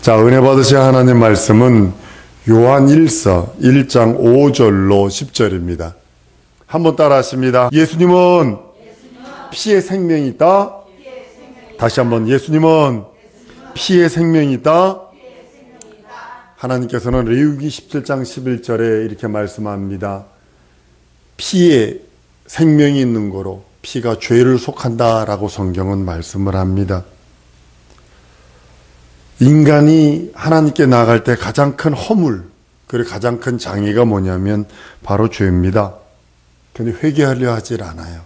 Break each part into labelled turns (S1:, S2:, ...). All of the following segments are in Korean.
S1: 자, 은혜 받으신 하나님 말씀은 요한 1서 1장 5절로 10절입니다. 한번 따라 하십니다. 예수님은 피의 생명이 있다. 다시 한번, 예수님은 피의 생명이 있다. 하나님께서는 레위기 17장 11절에 이렇게 말씀합니다. 피에 생명이 있는 거로 피가 죄를 속한다라고 성경은 말씀을 합니다. 인간이 하나님께 나아갈 때 가장 큰 허물, 그리고 가장 큰 장애가 뭐냐면 바로 죄입니다. 그런데 회개하려 하질 않아요.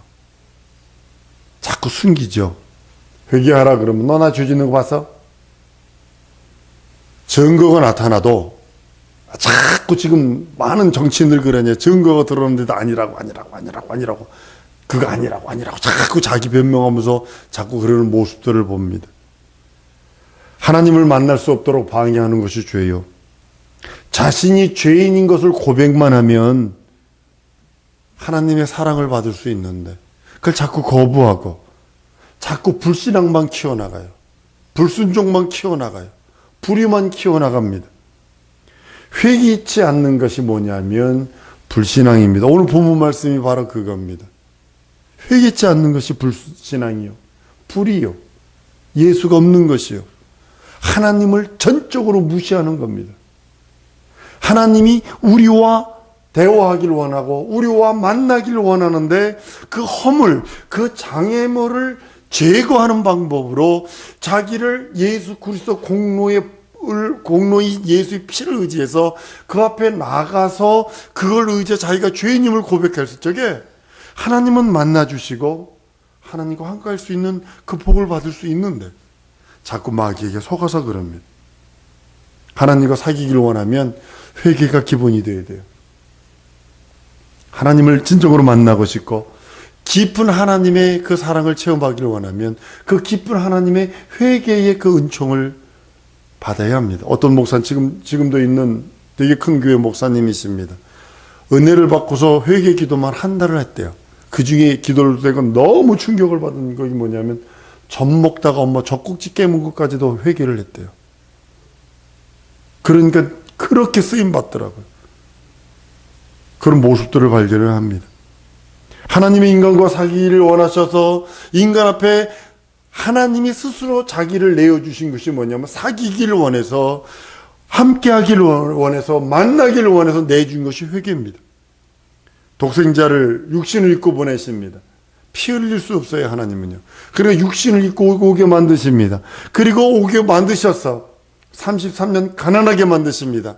S1: 자꾸 숨기죠. 회개하라 그러면 너 나 죄 짓는 거 봤어? 증거가 나타나도 자꾸 지금 많은 정치인들 그러냐. 증거가 들어오는데도 아니라고 그거 아니라고 자꾸 자기 변명하면서 자꾸 그러는 모습들을 봅니다. 하나님을 만날 수 없도록 방해하는 것이 죄요. 자신이 죄인인 것을 고백만 하면 하나님의 사랑을 받을 수 있는데 그걸 자꾸 거부하고 자꾸 불신앙만 키워나가요. 불순종만 키워나가요. 불의만 키워나갑니다. 회개치 않는 것이 뭐냐면 불신앙입니다. 오늘 본문 말씀이 바로 그겁니다. 회개치 않는 것이 불신앙이요. 불의요. 예수가 없는 것이요. 하나님을 전적으로 무시하는 겁니다. 하나님이 우리와 대화하기를 원하고 우리와 만나기를 원하는데 그 허물, 그 장애물을 제거하는 방법으로 자기를 예수 그리스도 공로이 예수의 피를 의지해서 그 앞에 나가서 그걸 의지해 자기가 죄인임을 고백했을 적에 하나님은 만나주시고 하나님과 함께할 수 있는 그 복을 받을 수 있는데 자꾸 마귀에게 속아서 그럽니다. 하나님과 사귀기를 원하면 회개가 기본이 되어야 돼요. 하나님을 진정으로 만나고 싶고 깊은 하나님의 그 사랑을 체험하기를 원하면 그 깊은 하나님의 회개의 그 은총을 받아야 합니다. 어떤 목사는 지금도 있는 되게 큰 교회 목사님이십니다. 은혜를 받고서 회개 기도만 한 달을 했대요. 그 중에 기도를 되고 너무 충격을 받은 것이 뭐냐면 젖 먹다가 엄마 젖꼭지 깨문 것까지도 회개를 했대요. 그러니까 그렇게 쓰임 받더라고요. 그런 모습들을 발견을 합니다. 하나님이 인간과 사귀기를 원하셔서 인간 앞에 하나님이 스스로 자기를 내어주신 것이 뭐냐면 사귀기를 원해서 함께하기를 원해서 만나기를 원해서 내준 것이 회개입니다. 독생자를 육신을 입고 보내십니다. 피 흘릴 수 없어요. 하나님은요. 그리고 육신을 입고 오게 만드십니다. 그리고 오게 만드셔서 33년 가난하게 만드십니다.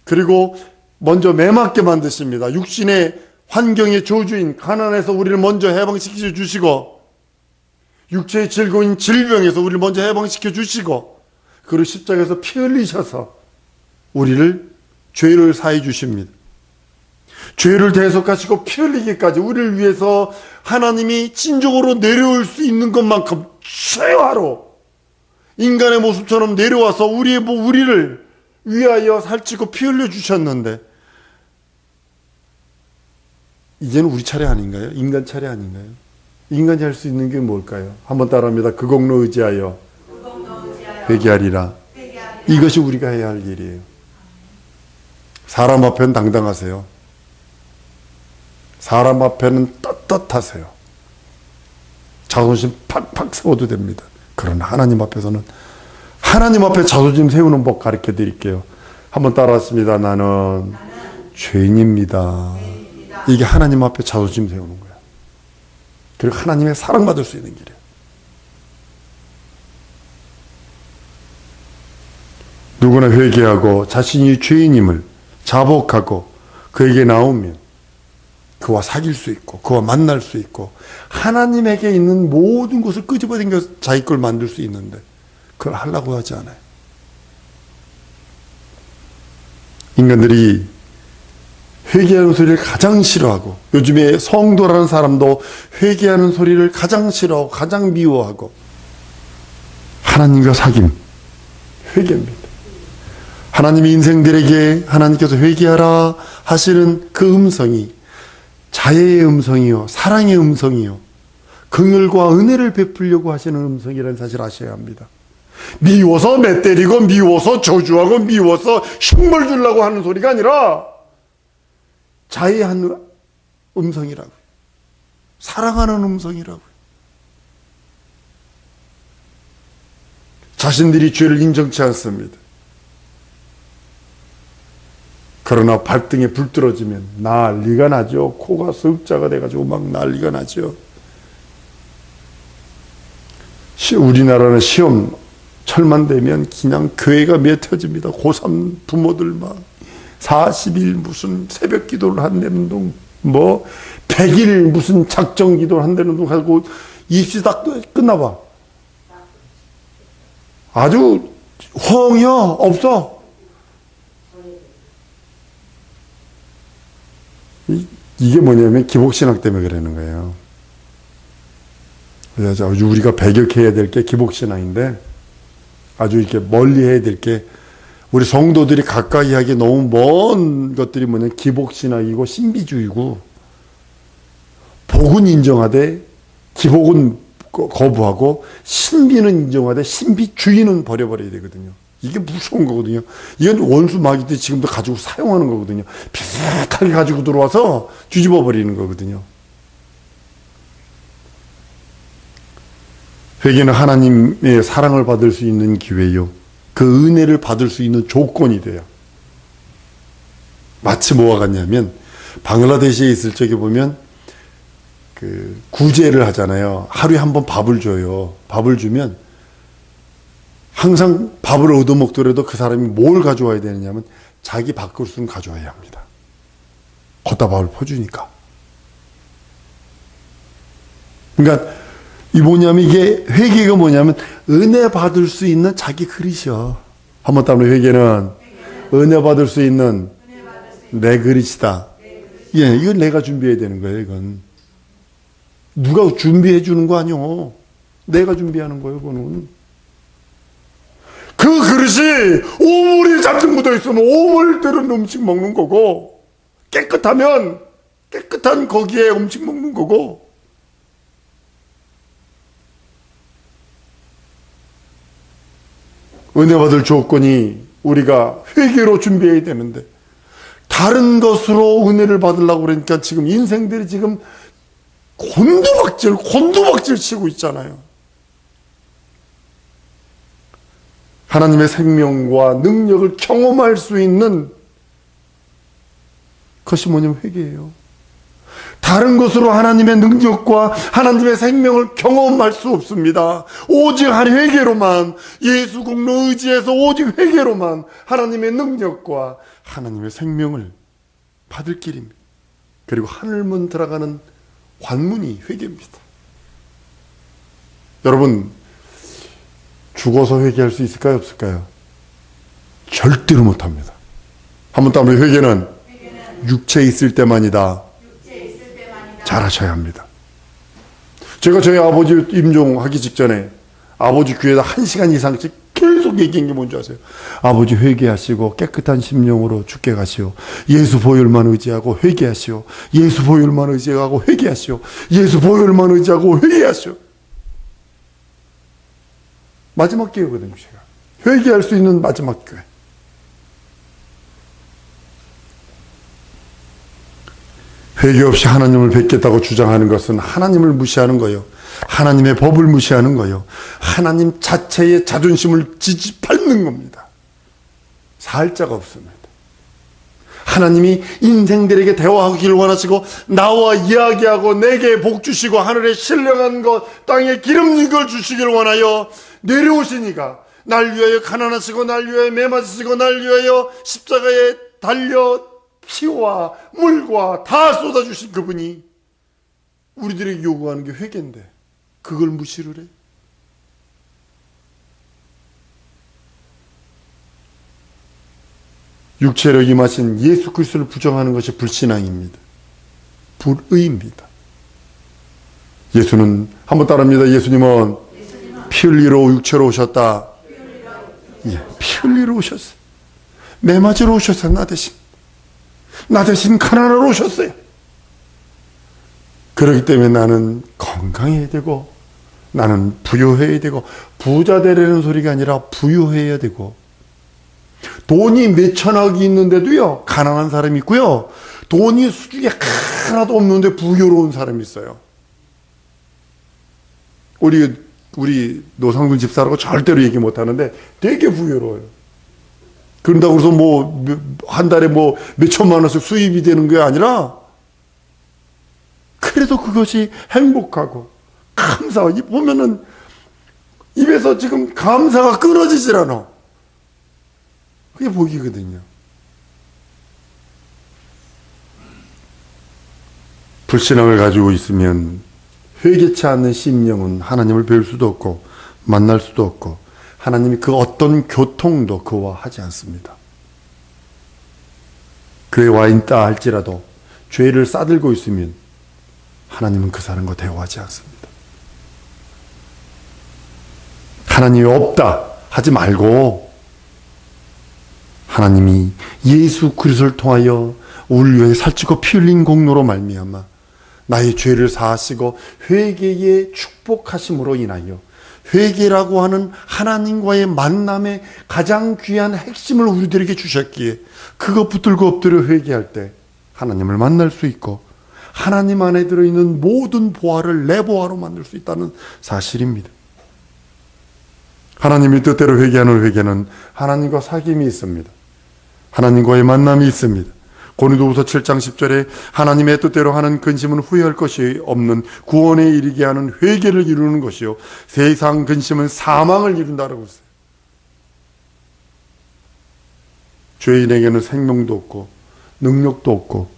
S1: 그리고 먼저 매맞게 만드십니다. 육신의 환경의 저주인 가난에서 우리를 먼저 해방시켜 주시고 육체의 즐거운 질병에서 우리를 먼저 해방시켜 주시고 그리고 십자가에서 피 흘리셔서 우리를 죄를 사해 주십니다. 죄를 대속하시고 피 흘리기까지 우리를 위해서 하나님이 진정으로 내려올 수 있는 것만큼 최화로 인간의 모습처럼 내려와서 우리를 위하여 살찌고 피 흘려 주셨는데 이제는 우리 차례 아닌가요? 인간 차례 아닌가요? 인간이 할 수 있는 게 뭘까요? 한번 따라합니다. 그 공로 의지하여 회개하리라. 이것이 우리가 해야 할 일이에요. 사람 앞에는 당당하세요. 사람 앞에는 떳떳하세요. 자존심 팍팍 세워도 됩니다. 그러나 하나님 앞에서는 하나님 앞에 자존심 세우는 법 가르쳐 드릴게요. 한번 따라하십니다. 나는 죄인입니다. 이게 하나님 앞에 자존심 세우는 거예요. 그리고 하나님의 사랑받을 수 있는 길이에요. 누구나 회개하고 자신이 죄인임을 자복하고 그에게 나오면 그와 사귈 수 있고 그와 만날 수 있고 하나님에게 있는 모든 것을 끄집어당겨 자기 걸 만들 수 있는데 그걸 하려고 하지 않아요. 인간들이 회개하는 소리를 가장 싫어하고 요즘에 성도라는 사람도 회개하는 소리를 가장 싫어하고 가장 미워하고 하나님과 사귐, 회개입니다. 하나님이 인생들에게 하나님께서 회개하라 하시는 그 음성이 자애의 음성이요 사랑의 음성이요 긍휼과 은혜를 베풀려고 하시는 음성이라는 사실을 아셔야 합니다. 미워서 매 때리고 미워서 저주하고 미워서 흉물 주려고 하는 소리가 아니라 자애한 음성이라고, 사랑하는 음성이라고. 자신들이 죄를 인정치 않습니다. 그러나 발등에 불 떨어지면 난리가 나죠. 코가 석자가 돼가지고 막 난리가 나죠. 우리나라는 시험 철만 되면 그냥 교회가 맺혀집니다. 고3 부모들 막 40일 무슨 새벽 기도를 한다는 둥, 뭐 100일 무슨 작정 기도를 한다는 둥 하고 입시 다 끝나봐. 아주 허응이요 없어. 이게 뭐냐면 기복신앙 때문에 그러는 거예요. 그래서 우리가 배격해야 될 게 기복신앙인데, 아주 이렇게 멀리 해야 될 게, 우리 성도들이 가까이 하기 너무 먼 것들이 뭐냐면 기복신앙이고 신비주의고, 복은 인정하되 기복은 거부하고 신비는 인정하되 신비주의는 버려버려야 되거든요. 이게 무서운 거거든요. 이건 원수 마귀들이 지금도 가지고 사용하는 거거든요. 비슷하게 가지고 들어와서 뒤집어 버리는 거거든요. 회개는 하나님의 사랑을 받을 수 있는 기회요, 그 은혜를 받을 수 있는 조건이 돼요. 마치 뭐와 같냐면 방글라데시에 있을 적에 보면 그 구제를 하잖아요. 하루에 한 번 밥을 줘요. 밥을 주면 항상 밥을 얻어먹더라도 그 사람이 뭘 가져와야 되느냐면 자기 밥그릇은 가져와야 합니다. 걷다 밥을 퍼주니까. 그러니까 이 뭐냐면 이게 회개가 뭐냐면 은혜 받을 수 있는 자기 그릇이요. 한번 따로 회개는 은혜 받을 수 있는 내 그릇이다. 예, 이건 내가 준비해야 되는 거예요. 이건 누가 준비해 주는 거 아니요. 내가 준비하는 거예요. 그거는. 그 그릇이 오물이 잔뜩 묻어 있으면 오물 들은 음식 먹는 거고, 깨끗하면 깨끗한 거기에 음식 먹는 거고. 은혜 받을 조건이 우리가 회개로 준비해야 되는데, 다른 것으로 은혜를 받으려고 그러니까 지금 인생들이 지금 곤두박질 치고 있잖아요. 하나님의 생명과 능력을 경험할 수 있는 것이 뭐냐면 회개예요. 다른 것으로 하나님의 능력과 하나님의 생명을 경험할 수 없습니다. 오직 한 회개로만, 예수 공로 의지해서 오직 회개로만 하나님의 능력과 하나님의 생명을 받을 길입니다. 그리고 하늘문 들어가는 관문이 회개입니다. 여러분, 죽어서 회개할 수 있을까요? 없을까요? 절대로 못합니다. 한번 또 한번 회개는 육체에 있을 때만이다. 잘하셔야 합니다. 제가 저희 아버지 임종하기 직전에 아버지 귀에다 1시간 이상씩 계속 얘기한 게 뭔지 아세요? 아버지 회개하시고 깨끗한 심령으로 죽게 가시오. 예수 보혈만 의지하고 회개하시오. 예수 보혈만 의지하고 회개하시오. 예수 보혈만 의지하고 회개하시오. 마지막 기회거든요, 제가. 회개할 수 있는 마지막 기회. 회개 없이 하나님을 뵙겠다고 주장하는 것은 하나님을 무시하는 거예요. 하나님의 법을 무시하는 거예요. 하나님 자체의 자존심을 밟는 겁니다. 살자가 없습니다. 하나님이 인생들에게 대화하기를 원하시고 나와 이야기하고 내게 복 주시고 하늘에 신령한 것 땅에 기름진 걸 주시기를 원하여 내려오시니까, 날 위하여 가난하시고 날 위하여 매맞으시고 날 위하여 십자가에 달려 피와 물과 다 쏟아주신 그분이 우리들에게 요구하는 게 회개인데 그걸 무시를 해. 육체로 임하신 예수 그리스도를 부정하는 것이 불신앙입니다. 불의입니다. 예수는, 한번 따라합니다. 예수님은 피 흘리러 육체로 오셨다. 예, 피 흘리러 오셨어요. 매 맞으러 오셨어요. 나 대신 가난하러 오셨어요. 그렇기 때문에 나는 건강해야 되고 나는 부유해야 되고, 부자 되려는 소리가 아니라 부유해야 되고, 돈이 몇천억이 있는데도요, 가난한 사람이 있고요, 돈이 수중에 하나도 없는데 부유로운 사람이 있어요. 우리 노상준 집사라고 절대로 얘기 못 하는데 되게 부유로워요. 그런다고 해서 한 달에 몇천만 원씩 수입이 되는 게 아니라, 그래도 그것이 행복하고, 보면은 입에서 지금 감사가 끊어지질 않아. 그게 복이거든요. 불신앙을 가지고 있으면 회개치 않는 심령은 하나님을 뵐 수도 없고 만날 수도 없고, 하나님이 그 어떤 교통도 그와 하지 않습니다. 교회에 와 있다 할지라도 죄를 싸들고 있으면 하나님은 그 사람과 대화하지 않습니다. 하나님이 없다 하지 말고, 하나님이 예수 그리스도를 통하여 우리를 위해 살찌고 피 흘린 공로로 말미암아 나의 죄를 사하시고 회개의 축복하심으로 인하여, 회개라고 하는 하나님과의 만남의 가장 귀한 핵심을 우리들에게 주셨기에, 그것 붙들고 엎드려 회개할 때 하나님을 만날 수 있고, 하나님 안에 들어있는 모든 보화를 내 보화로 만들 수 있다는 사실입니다. 하나님의 뜻대로 회개하는 회개는 하나님과 사귐이 있습니다. 하나님과의 만남이 있습니다. 고린도후서 7장 10절에 하나님의 뜻대로 하는 근심은 후회할 것이 없는 구원에 이르게 하는 회개를 이루는 것이요, 세상 근심은 사망을 이룬다라고 했어요. 죄인에게는 생명도 없고 능력도 없고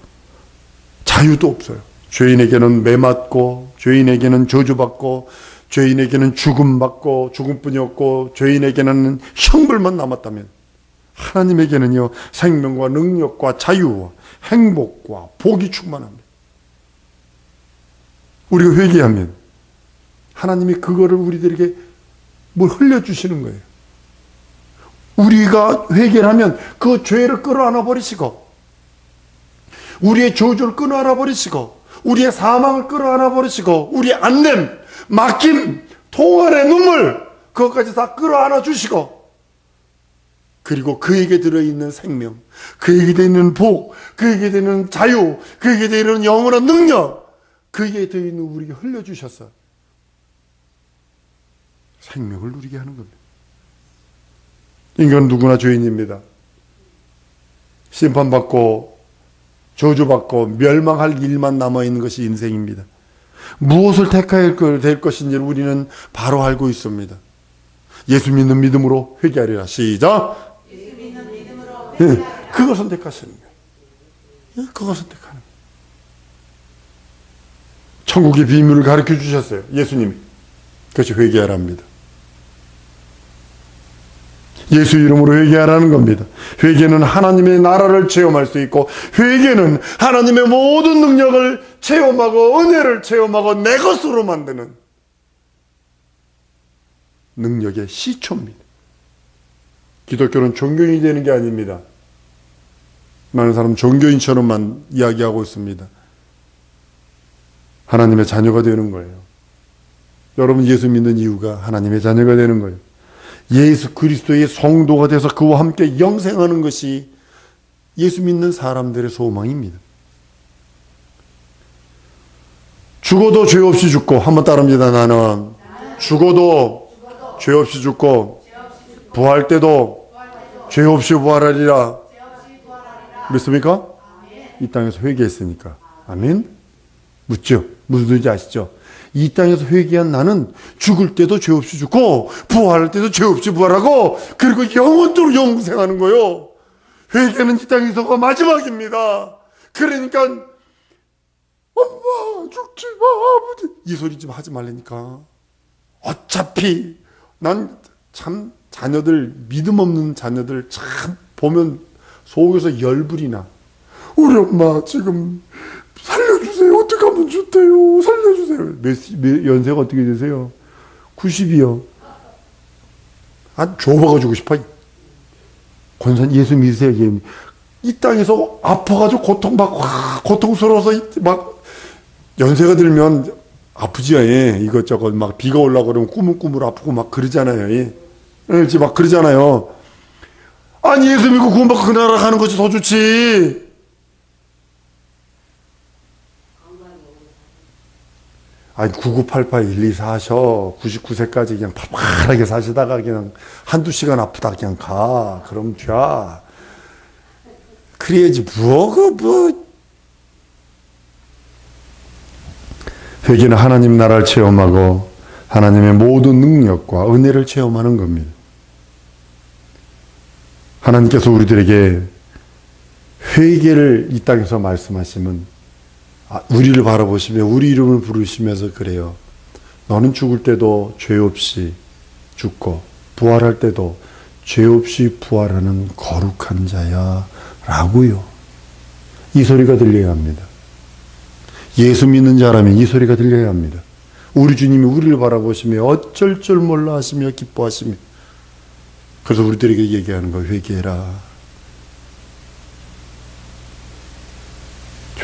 S1: 자유도 없어요. 죄인에게는 매맞고, 죄인에게는 저주받고, 죄인에게는 죽음받고, 죽음뿐이 없고, 죄인에게는 형벌만 남았다면, 하나님에게는요, 생명과 능력과 자유와 행복과 복이 충만합니다. 우리가 회개하면 하나님이 그거를 우리들에게 흘려주시는 거예요. 우리가 회개를 하면 그 죄를 끌어안아 버리시고, 우리의 저주를 끌어안아 버리시고, 우리의 사망을 끌어안아 버리시고, 우리의 안냄, 막힘, 통안의 눈물, 그것까지 다 끌어안아 주시고, 그리고 그에게 들어있는 생명, 그에게 들어있는 복, 그에게 들어있는 자유, 그에게 들어있는 영원한 능력, 그에게 들어있는 우리에게 흘려주셔서 생명을 누리게 하는 겁니다. 인간은 누구나 죄인입니다. 심판받고 저주받고 멸망할 일만 남아있는 것이 인생입니다. 무엇을 택해야 될 것인지를 우리는 바로 알고 있습니다. 예수 믿는 믿음으로 회개하리라. 시작! 예수 믿는 믿음으로 회개하리라. 그걸 선택하시는 거예요. 그걸 선택하는 거예요. 천국의 비밀을 가르쳐 주셨어요, 예수님이. 그것이 회개하랍니다. 예수 이름으로 회개하라는 겁니다. 회개는 하나님의 나라를 체험할 수 있고, 회개는 하나님의 모든 능력을 체험하고 은혜를 체험하고 내 것으로 만드는 능력의 시초입니다. 기독교는 종교인이 되는 게 아닙니다. 많은 사람은 종교인처럼만 이야기하고 있습니다. 하나님의 자녀가 되는 거예요. 여러분 예수 믿는 이유가 하나님의 자녀가 되는 거예요. 예수 그리스도의 성도가 돼서 그와 함께 영생하는 것이 예수 믿는 사람들의 소망입니다. 죽어도 죄 없이 죽고, 한번 따라합니다. 나는 죽어도 죄 없이 죽고, 부활 때도 죄 없이 부활하리라. 믿습니까? 이 땅에서 회개했으니까. 아멘? 묻죠? 무슨 뜻인지 아시죠? 이 땅에서 회개한 나는 죽을 때도 죄 없이 죽고, 부활할 때도 죄 없이 부활하고, 그리고 영원토록 영생하는 거요. 회개는 이 땅에서가 마지막입니다. 그러니까 엄마 죽지 마, 아버지, 이 소리 좀 하지 말라니까. 어차피 난 참 자녀들, 믿음 없는 자녀들 참 보면 속에서 열불이 나. 우리 엄마 지금 살려주세요. 어떻게 하면 좋대요. 살려주세요. 몇 연세가 어떻게 되세요? 90이요. 아, 줘봐가지고 싶어. 권산 예수 믿으세요. 이 땅에서 아파가지고 고통스러워서 막 연세가 들면 아프지요. 예. 이것저것 막 비가 올라고 그러면 꾸물꾸물 아프고 막 그러잖아요. 예. 예, 막 그러잖아요. 아니 예수 믿고 구원받고 그 나라 가는 것이 더 좋지. 아니 9988 124 하셔. 99세까지 그냥 팔팔하게 사시다가 그냥 한두 시간 아프다 그냥 가. 그럼 돼. 그래야지 뭐. 회개는 하나님 나라를 체험하고 하나님의 모든 능력과 은혜를 체험하는 겁니다. 하나님께서 우리들에게 회개를 이 땅에서 말씀하시면 우리를 바라보시며 우리 이름을 부르시면서 그래요. 너는 죽을 때도 죄 없이 죽고 부활할 때도 죄 없이 부활하는 거룩한 자야 라고요. 이 소리가 들려야 합니다. 예수 믿는 자라면 이 소리가 들려야 합니다. 우리 주님이 우리를 바라보시며 어쩔 줄 몰라 하시며 기뻐하시며, 그래서 우리들에게 얘기하는 거 회개해라.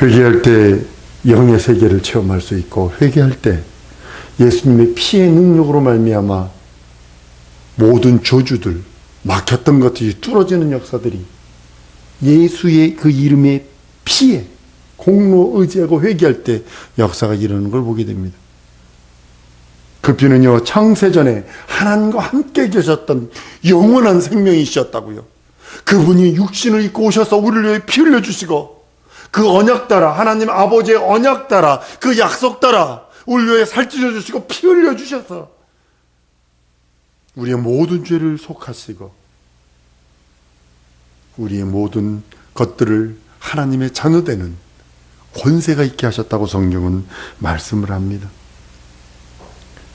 S1: 회개할 때 영의 세계를 체험할 수 있고, 회개할 때 예수님의 피의 능력으로 말미암아 모든 저주들, 막혔던 것들이 뚫어지는 역사들이 예수의 그 이름의 피에 공로 의지하고 회개할 때 역사가 일어나는 걸 보게 됩니다. 그 피는요, 창세전에 하나님과 함께 계셨던 영원한 생명이셨다고요. 그분이 육신을 입고 오셔서 우리를 위해 피 흘려주시고, 그 언약 따라, 하나님 아버지의 언약 따라, 그 약속 따라 우리를 위해 살찌워 주시고 피 흘려주셔서 우리의 모든 죄를 속하시고 우리의 모든 것들을 하나님의 자녀되는 권세가 있게 하셨다고 성경은 말씀을 합니다.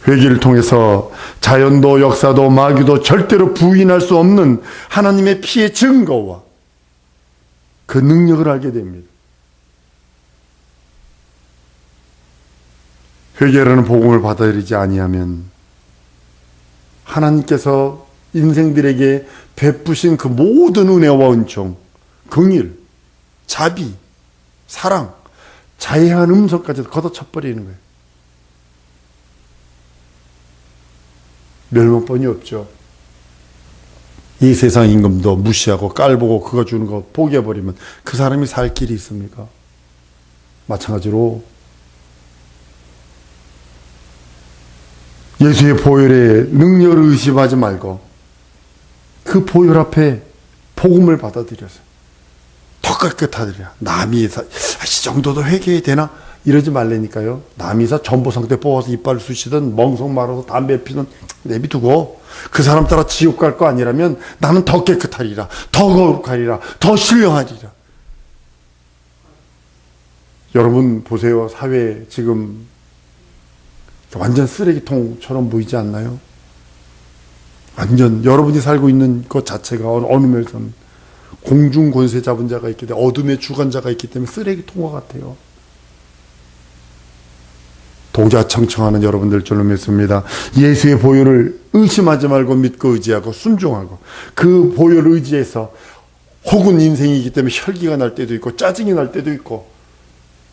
S1: 회개를 통해서 자연도 역사도 마귀도 절대로 부인할 수 없는 하나님의 피의 증거와 그 능력을 알게 됩니다. 회개라는 복음을 받아들이지 아니하면 하나님께서 인생들에게 베푸신 그 모든 은혜와 은총, 긍휼, 자비, 사랑, 자애한 음성까지도 걷어차버리는 거예요. 멸망권이 없죠. 이 세상 임금도 무시하고 깔보고 그거 주는 거 포기해버리면 그 사람이 살 길이 있습니까? 마찬가지로 예수의 보혈의 능력을 의심하지 말고 그 보혈 앞에 복음을 받아들여서 더 깨끗하더라. 남이사 이 정도도 회개해야 되나? 이러지 말라니까요. 남이사 전보상태 뽑아서 이빨을 쑤시든 멍석 말아서 담배 피든 내비두고 그 사람 따라 지옥 갈 거 아니라면 나는 더 깨끗하리라, 더 거룩하리라, 더 신령하리라. 여러분 보세요. 사회 지금 완전 쓰레기통처럼 보이지 않나요? 완전 여러분이 살고 있는 것 자체가 어느 면에서는 공중 권세 잡은 자가 있기 때문에, 어둠의 주관자가 있기 때문에 쓰레기통과 같아요. 동자청청하는 여러분들 줄로 믿습니다. 예수의 보혈을 의심하지 말고 믿고 의지하고 순종하고 그 보혈 의지에서 혹은 인생이기 때문에 혈기가 날 때도 있고 짜증이 날 때도 있고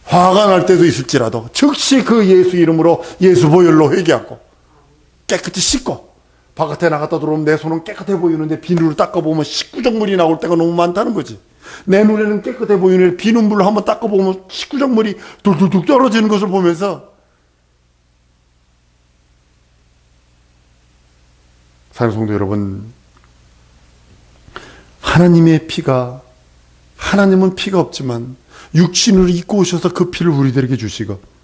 S1: 화가 날 때도 있을지라도 즉시 그 예수 이름으로 예수 보혈로 회개하고 깨끗이 씻고, 바깥에 나갔다 들어오면 내 손은 깨끗해 보이는데 비누로 닦아보면 식구적물이 나올 때가 너무 많다는 거지. 내 눈에는 깨끗해 보이는데 비눗물로 한번 닦아보면 식구적물이 뚝뚝뚝 떨어지는 것을 보면서, 사랑하는 성도 여러분, 하나님의 피가, 하나님은 피가 없지만 육신으로 입고 오셔서 그 피를 우리들에게 주시고,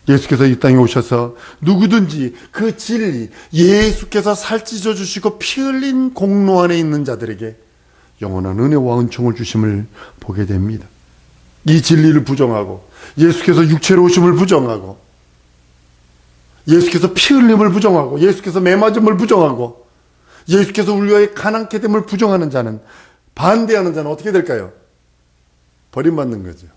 S1: 예수께서 이 땅에 오셔서 누구든지 그 진리, 예수께서 살찌져 주시고 피 흘린 공로 안에 있는 자들에게 영원한 은혜와 은총을 주심을 보게 됩니다. 이 진리를 부정하고 예수께서 육체로 오심을 부정하고 예수께서 피 흘림을 부정하고 예수께서 매 맞음을 부정하고 예수께서 우리와의 가난케 됨을 부정하는 자는, 반대하는 자는 어떻게 될까요? 버림받는 거죠.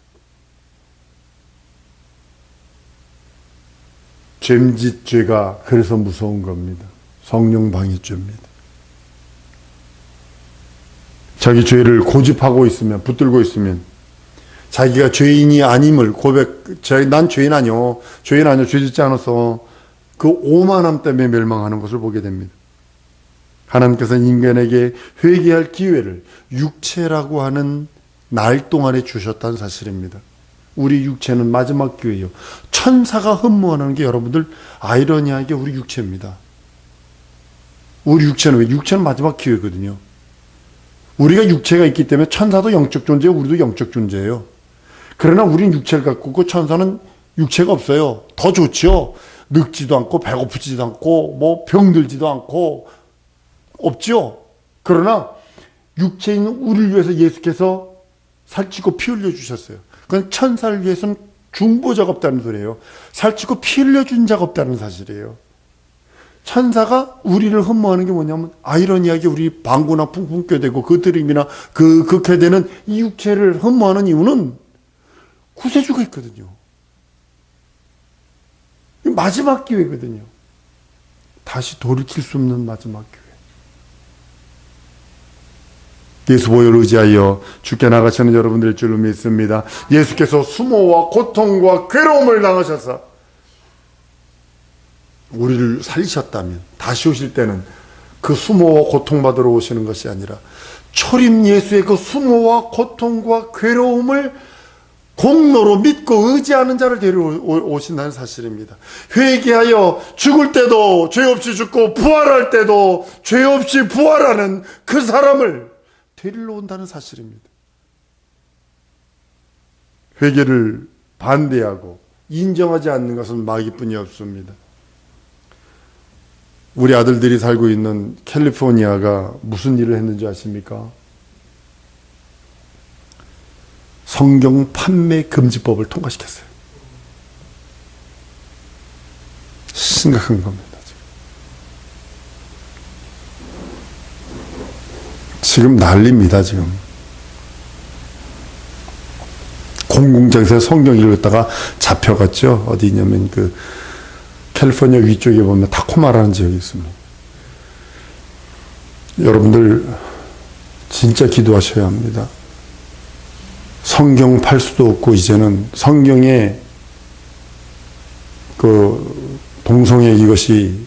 S1: 죄짓 죄가 그래서 무서운 겁니다. 성령 방해죄입니다. 자기 죄를 고집하고 있으면, 붙들고 있으면 자기가 죄인이 아님을 난 죄인 아니요. 죄 짓지 않았어. 그 오만함 때문에 멸망하는 것을 보게 됩니다. 하나님께서는 인간에게 회개할 기회를 육체라고 하는 날 동안에 주셨다는 사실입니다. 우리 육체는 마지막 기회예요. 천사가 흠모하는 게 여러분들 아이러니하게 우리 육체입니다. 우리 육체는 왜? 육체는 마지막 기회거든요. 우리가 육체가 있기 때문에 천사도 영적 존재고 우리도 영적 존재예요. 그러나 우리는 육체를 갖고 있고 천사는 육체가 없어요. 더 좋죠. 늙지도 않고 배고프지도 않고 뭐 병들지도 않고 없죠. 그러나 육체인 우리를 위해서 예수께서 살찌고 피 흘려 주셨어요. 그건 천사를 위해서는 중보자가 없다는 소리예요. 살찌고 피 흘려 준 자가 없다는 사실이에요. 천사가 우리를 흠모하는 게 뭐냐면 아이러니하게 우리 방구나 풍풍 껴대고 그 드림이나 그 극해되는 이 육체를 흠모하는 이유는 구세주가 있거든요. 마지막 기회거든요. 다시 돌이킬 수 없는 마지막 기회. 예수 보혈을 의지하여 주께 나가시는 여러분들 줄로 믿습니다. 예수께서 수모와 고통과 괴로움을 당하셔서 우리를 살리셨다면 다시 오실 때는 그 수모와 고통받으러 오시는 것이 아니라 초림 예수의 그 수모와 고통과 괴로움을 공로로 믿고 의지하는 자를 데려오신다는 사실입니다. 회개하여 죽을 때도 죄 없이 죽고 부활할 때도 죄 없이 부활하는 그 사람을 데리러 온다는 사실입니다. 회개를 반대하고 인정하지 않는 것은 마귀뿐이 없습니다. 우리 아들들이 살고 있는 캘리포니아가 무슨 일을 했는지 아십니까? 성경 판매 금지법을 통과시켰어요. 심각한 겁니다. 지금 난립니다. 지금 공공장소에서 성경 읽었다가 잡혀갔죠. 어디냐면 그 캘리포니아 위쪽에 보면 타코마라는 지역이 있습니다. 여러분들 진짜 기도하셔야 합니다. 성경 팔 수도 없고 이제는 성경에 그 동성애 이것이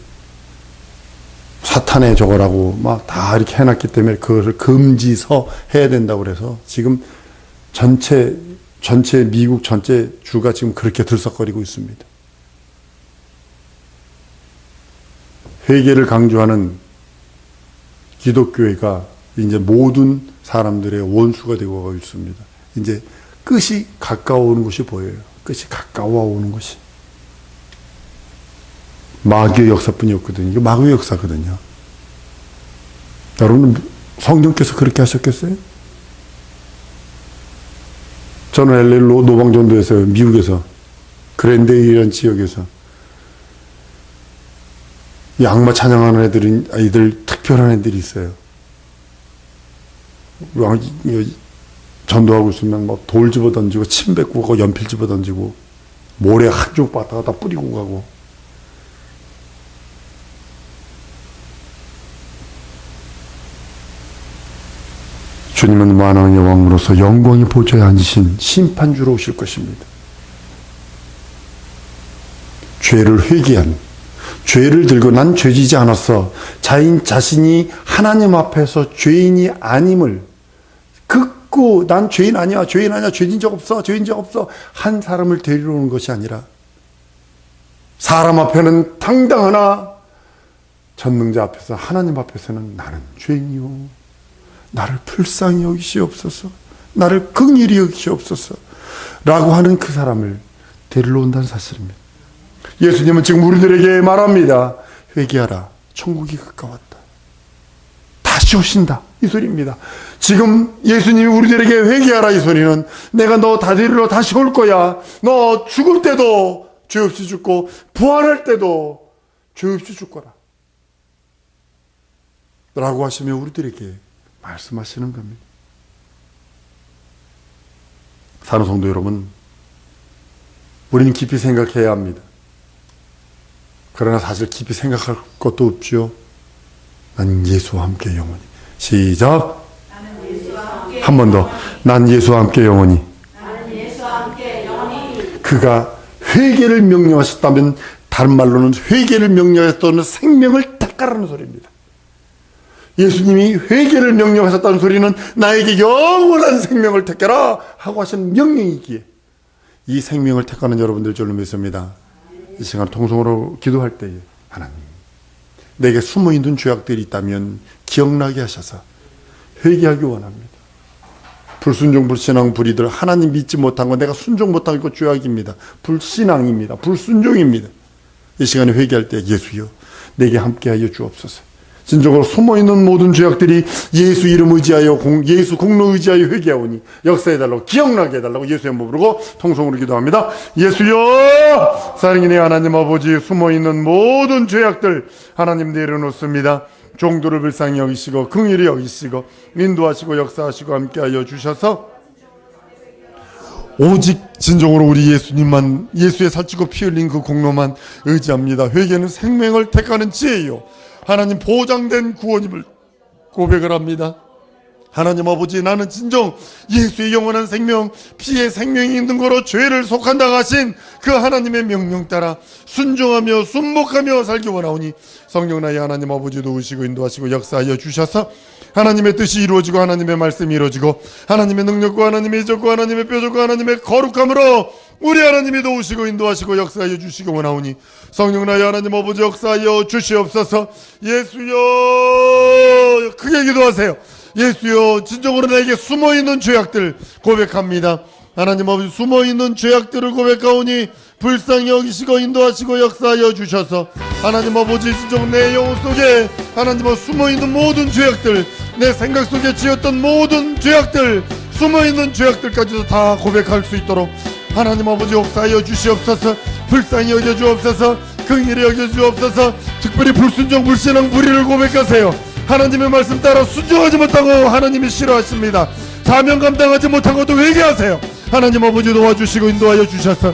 S1: 사탄의 저거라고 막 다 이렇게 해놨기 때문에 그것을 금지서 해야 된다고 그래서 지금 전체 미국 전체 주가 지금 그렇게 들썩거리고 있습니다. 회개를 강조하는 기독교회가 이제 모든 사람들의 원수가 되고 있습니다. 이제 끝이 가까워오는 것이 보여요. 끝이 가까워오는 것이. 마귀의 역사뿐이 없거든요. 이게 마귀의 역사거든요. 여러분, 성령께서 그렇게 하셨겠어요? 저는 LA 노방전도에서, 미국에서, 그랜데이라는 지역에서, 이 악마 찬양하는 아이들, 특별한 애들이 있어요. 전도하고 있으면 막 돌 집어 던지고, 침 뱉고 가고, 연필 집어 던지고, 모래 한 쪽 바다가 다 뿌리고 가고, 주님은 만왕의 왕으로서 영광의 보좌에 앉으신 심판주로 오실 것입니다. 죄를 회개한, 죄를 들고 난 죄지지 않았어. 자신이 하나님 앞에서 죄인이 아님을 극구 난 죄인 아니야, 죄진 적 없어, 한 사람을 데리러 오는 것이 아니라 사람 앞에는 당당하나 전능자 앞에서 하나님 앞에서는 나는 죄인이요. 나를 불쌍히 여기시옵소서. 나를 긍휼히 여기시옵소서. 라고 하는 그 사람을 데리러 온다는 사실입니다. 예수님은 지금 우리들에게 말합니다. 회개하라. 천국이 가까웠다. 다시 오신다. 이 소리입니다. 지금 예수님이 우리들에게 회개하라 이 소리는 내가 너 다 데리러 다시 올 거야. 너 죽을 때도 죄 없이 죽고 부활할 때도 죄 없이 죽거라. 라고 하시며 우리들에게 말씀하시는 겁니다. 사는 성도 여러분, 우리는 깊이 생각해야 합니다. 그러나 사실 깊이 생각할 것도 없지요. 난 예수와 함께 영원히. 시작. 한 번 더. 난 예수와 함께 영원히. 그가 회개를 명령하셨다면, 다른 말로는 회개를 명령하셨다는 생명을 택하라는 소리입니다. 예수님이 회개를 명령하셨다는 소리는 나에게 영원한 생명을 택하라 하고 하신 명령이기에 이 생명을 택하는 여러분들 줄로 믿습니다. 이 시간 통성으로 기도할 때에 하나님, 내게 숨어있는 죄악들이 있다면 기억나게 하셔서 회개하기 원합니다. 불순종, 불신앙, 불의들, 하나님 믿지 못한 건 내가 순종 못한 거 죄악입니다. 불신앙입니다. 불순종입니다. 이 시간에 회개할 때 예수여 내게 함께하여 주옵소서. 진정으로 숨어있는 모든 죄악들이 예수 이름 의지하여 예수 공로 의지하여 회개하오니 역사해달라고, 기억나게 해달라고 예수의 이름으로 부르고 통성으로 기도합니다. 예수여, 사랑이네 하나님 아버지, 숨어있는 모든 죄악들 하나님 내려놓습니다. 종도를 불쌍히 여기시고 긍휼히 여기시고 인도하시고 역사하시고 함께하여 주셔서 오직 진정으로 우리 예수님만, 예수의 살찌고 피 흘린 그 공로만 의지합니다. 회개는 생명을 택하는 지혜요, 하나님 보장된 구원임을 고백을 합니다. 하나님 아버지, 나는 진정 예수의 영원한 생명, 피의 생명이 있는 거로 죄를 속한다 하신 그 하나님의 명령 따라 순종하며 순복하며 살기 원하오니 성령 나의 하나님 아버지 도우시고 인도하시고 역사하여 주셔서 하나님의 뜻이 이루어지고 하나님의 말씀이 이루어지고 하나님의 능력과 하나님의 이적과 하나님의 뼈족과 하나님의 거룩함으로 우리 하나님이 도우시고 인도하시고 역사하여 주시기 원하오니 성령 나의 하나님 아버지 역사하여 주시옵소서. 예수여, 크게 기도하세요. 예수여, 진정으로 나에게 숨어있는 죄악들 고백합니다. 하나님 아버지, 숨어있는 죄악들을 고백하오니 불쌍히 여기시고 인도하시고 역사하여 주셔서 하나님 아버지, 진정 내 영혼 속에 하나님 아버지 숨어있는 모든 죄악들, 내 생각 속에 지었던 모든 죄악들, 숨어있는 죄악들까지도 다 고백할 수 있도록 하나님 아버지 역사하여 주시옵소서. 불쌍히 여겨 주옵소서. 긍휼히 여겨 주옵소서. 특별히 불순종, 불신앙, 불의를 고백하세요. 하나님의 말씀 따라 순종하지 못하고 하나님이 싫어하십니다. 사명 감당하지 못한 것도 회개하세요. 하나님 아버지 도와주시고 인도하여 주셔서